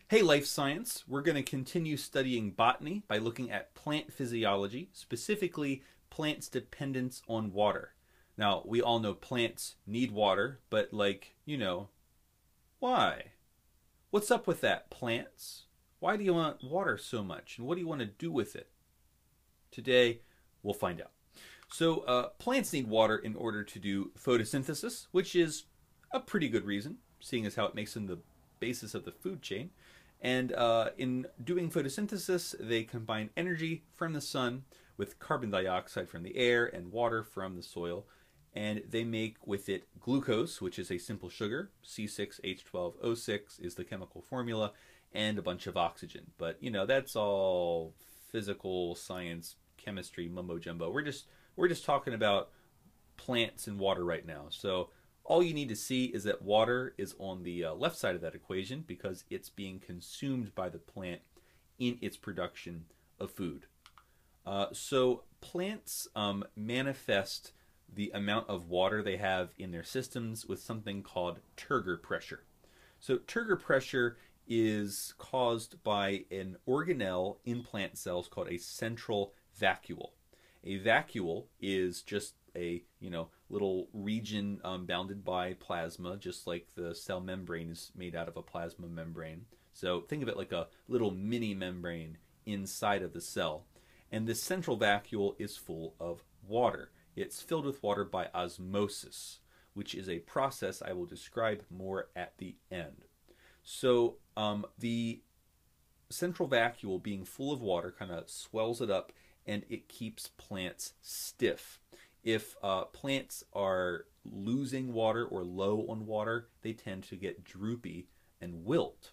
Hey, Life Science, we're going to continue studying botany by looking at plant physiology, specifically plants' dependence on water. Now, we all know plants need water, but why? What's up with that, plants? Why do you want water so much, and what do you want to do with it? Today, we'll find out. So, plants need water in order to do photosynthesis, which is a pretty good reason, seeing as how it makes them the basis of the food chain. And in doing photosynthesis, they combine energy from the sun with carbon dioxide from the air and water from the soil. And they make with it glucose, which is a simple sugar. C6H12O6 is the chemical formula, and a bunch of oxygen. But, that's all physical science, chemistry, mumbo jumbo. We're just talking about plants and water right now. So all you need to see is that water is on the left side of that equation because it's being consumed by the plant in its production of food. So plants manifest the amount of water they have in their systems with something called turgor pressure. So turgor pressure is caused by an organelle in plant cells called a central vacuole. A vacuole is just a little region bounded by plasma, just like the cell membrane is made out of a plasma membrane. So think of it like a little mini membrane inside of the cell. And this central vacuole is full of water. It's filled with water by osmosis, which is a process I will describe more at the end. So the central vacuole being full of water kind of swells it up, and it keeps plants stiff. If plants are losing water or low on water, they tend to get droopy and wilt.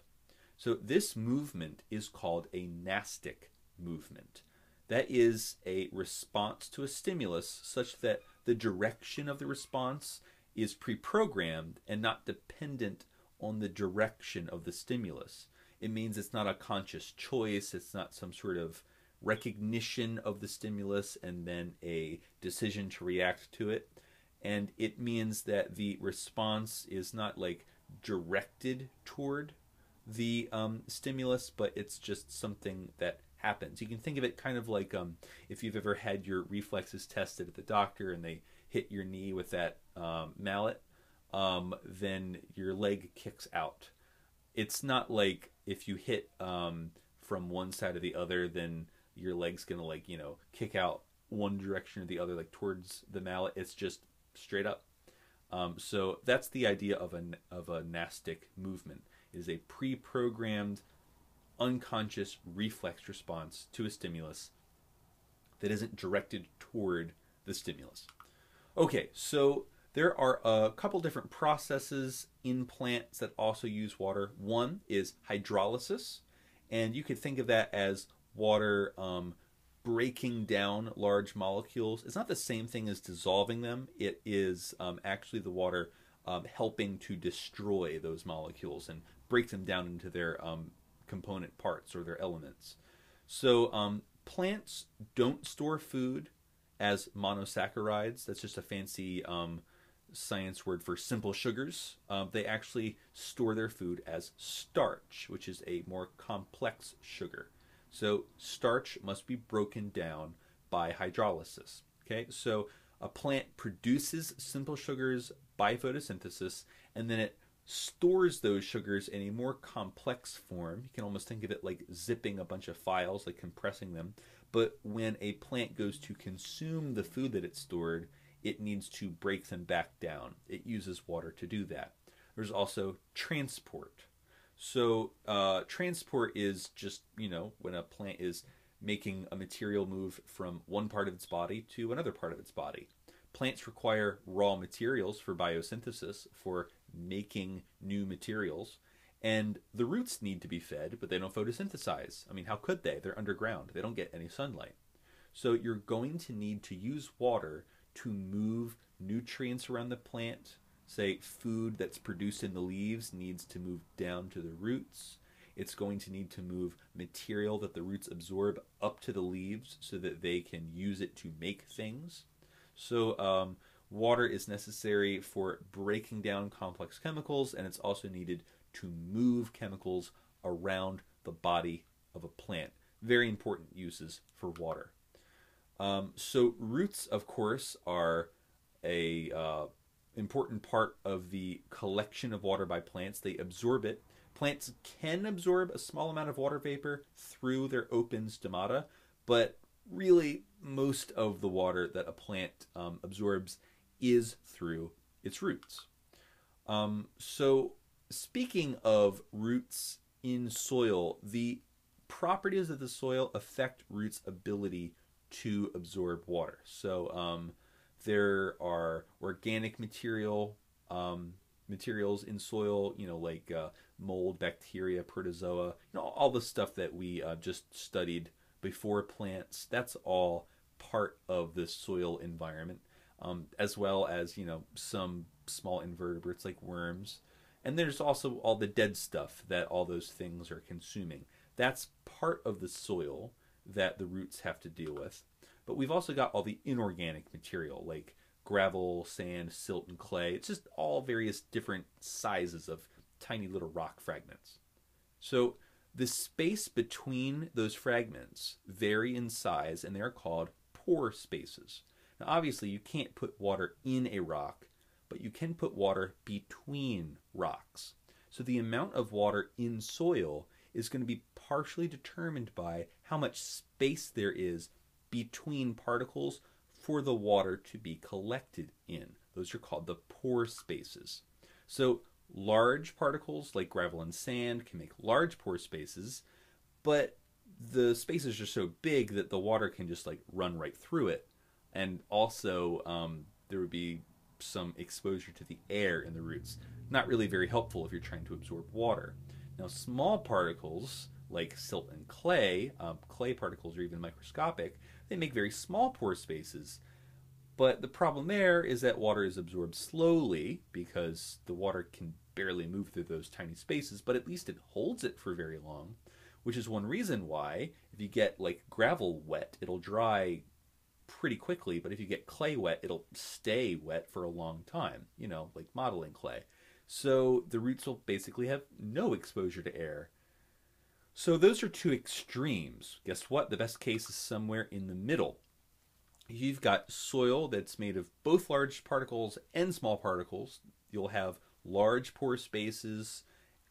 So this movement is called a nastic movement. That is a response to a stimulus such that the direction of the response is pre-programmed and not dependent on the direction of the stimulus. It means it's not a conscious choice, it's not some sort of recognition of the stimulus and then a decision to react to it. And it means that the response is not like directed toward the stimulus, but it's just something that happens. You can think of it kind of like if you've ever had your reflexes tested at the doctor and they hit your knee with that mallet, then your leg kicks out. It's not like if you hit from one side or the other, then your leg's gonna kick out one direction or the other, like towards the mallet. It's just straight up. So that's the idea of a nastic movement. It is a pre-programmed, unconscious reflex response to a stimulus that isn't directed toward the stimulus. Okay, so there are a couple different processes in plants that also use water. One is hydrolysis, and you could think of that as water breaking down large molecules. It's not the same thing as dissolving them. It is actually the water helping to destroy those molecules and break them down into their component parts or their elements. So plants don't store food as monosaccharides. That's just a fancy science word for simple sugars. They actually store their food as starch, which is a more complex sugar. So starch must be broken down by hydrolysis. Okay, so a plant produces simple sugars by photosynthesis, and then it stores those sugars in a more complex form. You can almost think of it like zipping a bunch of files, like compressing them. But when a plant goes to consume the food that it stored, it needs to break them back down. It uses water to do that. There's also transport. So transport is just, when a plant is making a material move from one part of its body to another part of its body. Plants require raw materials for biosynthesis, for making new materials, and the roots need to be fed, but they don't photosynthesize. I mean, how could they? They're underground. They don't get any sunlight. So you're going to need to use water to move nutrients around the plant. Say food that's produced in the leaves needs to move down to the roots. It's going to need to move material that the roots absorb up to the leaves so that they can use it to make things. So water is necessary for breaking down complex chemicals, and it's also needed to move chemicals around the body of a plant. Very important uses for water. So roots, of course, are a important part of the collection of water by plants. They absorb it. Plants can absorb a small amount of water vapor through their open stomata, but really most of the water that a plant absorbs is through its roots. So speaking of roots in soil, the properties of the soil affect roots' ability to absorb water. So there are organic materials in soil, like mold, bacteria, protozoa, all the stuff that we just studied before plants. That's all part of the soil environment, as well as some small invertebrates like worms. And there's also all the dead stuff that all those things are consuming. That's part of the soil that the roots have to deal with. But we've also got all the inorganic material like gravel, sand, silt, and clay. It's just all various different sizes of tiny little rock fragments. So the space between those fragments vary in size, and they're called pore spaces. Now obviously you can't put water in a rock, but you can put water between rocks. So the amount of water in soil is going to be partially determined by how much space there is between particles for the water to be collected in. Those are called the pore spaces. So large particles like gravel and sand can make large pore spaces, but the spaces are so big that the water can just run right through it. And also there would be some exposure to the air in the roots. Not really very helpful if you're trying to absorb water. Now small particles like silt and clay, clay particles are even microscopic, they make very small pore spaces. But the problem there is that water is absorbed slowly because the water can barely move through those tiny spaces, but at least it holds it for very long, which is one reason why if you get gravel wet, it'll dry pretty quickly, but if you get clay wet, it'll stay wet for a long time, like modeling clay. So the roots will basically have no exposure to air. So those are two extremes. Guess what? The best case is somewhere in the middle. You've got soil that's made of both large particles and small particles. You'll have large pore spaces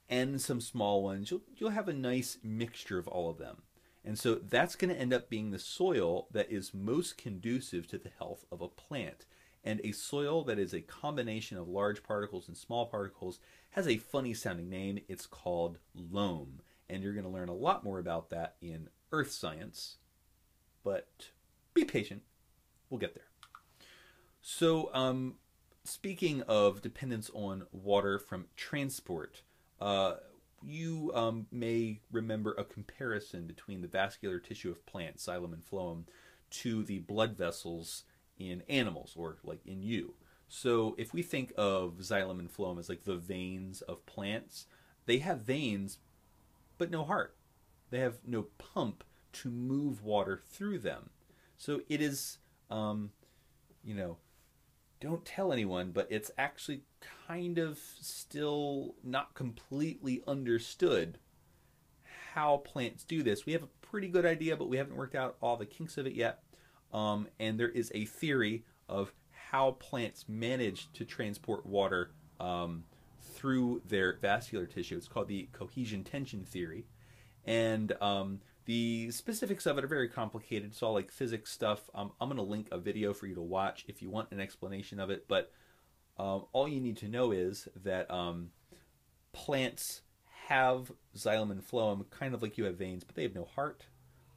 and some small ones. You'll have a nice mixture of all of them. And so that's going to end up being the soil that is most conducive to the health of a plant. And a soil that is a combination of large particles and small particles has a funny sounding name. It's called loam. And you're going to learn a lot more about that in earth science. But be patient. We'll get there. So speaking of dependence on water from transport, you may remember a comparison between the vascular tissue of plants, xylem and phloem, to the blood vessels in animals, or in you. So if we think of xylem and phloem as the veins of plants, they have veins but no heart. They have no pump to move water through them. So it is, don't tell anyone, but it's actually kind of still not completely understood how plants do this. We have a pretty good idea, but we haven't worked out all the kinks of it yet. And there is a theory of how plants manage to transport water through their vascular tissue. It's called the cohesion tension theory. And the specifics of it are very complicated. It's all like physics stuff. I'm going to link a video for you to watch if you want an explanation of it. But all you need to know is that plants have xylem and phloem, kind of like you have veins, but they have no heart.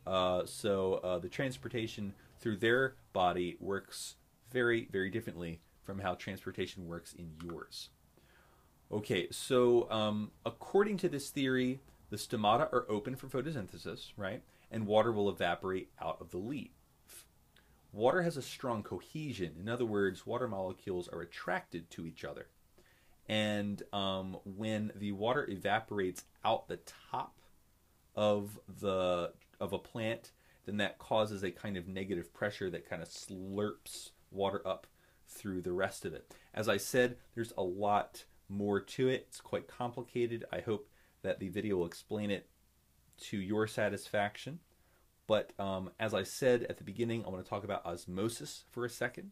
So the transportation through their body works very, very differently from how transportation works in yours. Okay, so according to this theory, the stomata are open for photosynthesis, right? And water will evaporate out of the leaf. Water has a strong cohesion. In other words, water molecules are attracted to each other. And when the water evaporates out the top of a plant, then that causes a kind of negative pressure that kind of slurps water up through the rest of it. As I said, there's a lot more to it. It's quite complicated. I hope that the video will explain it to your satisfaction. But as I said at the beginning, I want to talk about osmosis for a second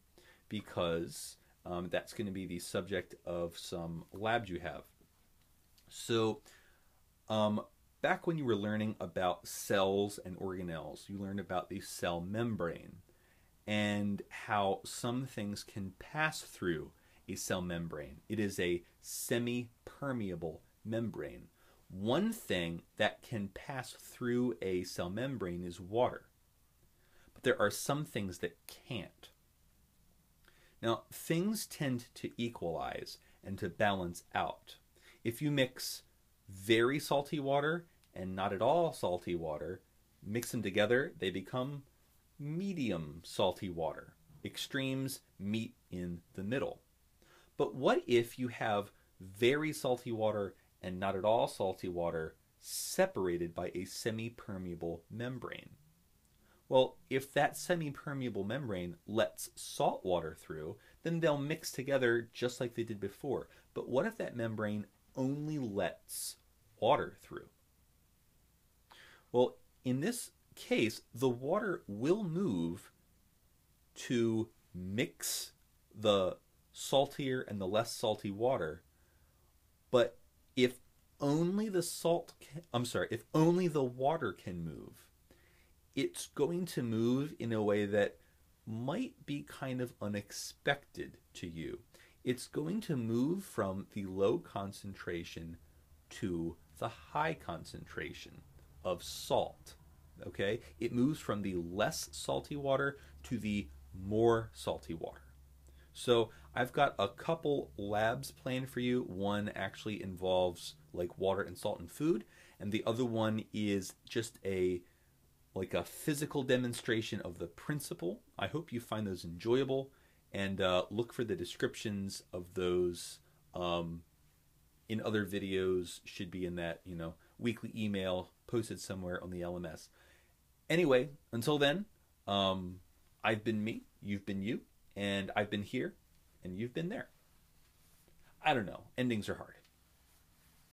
because that's going to be the subject of some labs you have. So back when you were learning about cells and organelles, you learned about the cell membrane and how some things can pass through a cell membrane. It is a semi-permeable membrane. One thing that can pass through a cell membrane is water, but there are some things that can't. Now, things tend to equalize and to balance out. If you mix very salty water and not at all salty water, mix them together, they become medium salty water. Extremes meet in the middle. But what if you have very salty water and not at all salty water separated by a semi-permeable membrane? Well, if that semi-permeable membrane lets salt water through, then they'll mix together just like they did before. But what if that membrane only lets water through? Well, in this case, the water will move to mix the saltier and the less salty water, but if only the if only the water can move, it's going to move in a way that might be kind of unexpected to you. It's going to move from the low concentration to the high concentration of salt. Okay? It moves from the less salty water to the more salty water. So I've got a couple labs planned for you. One actually involves like water and salt and food, and the other one is just a physical demonstration of the principle. I hope you find those enjoyable, and look for the descriptions of those in other videos. Should be in that weekly email posted somewhere on the LMS. Anyway, until then, I've been me, you've been you, and I've been here, and you've been there. I don't know. Endings are hard.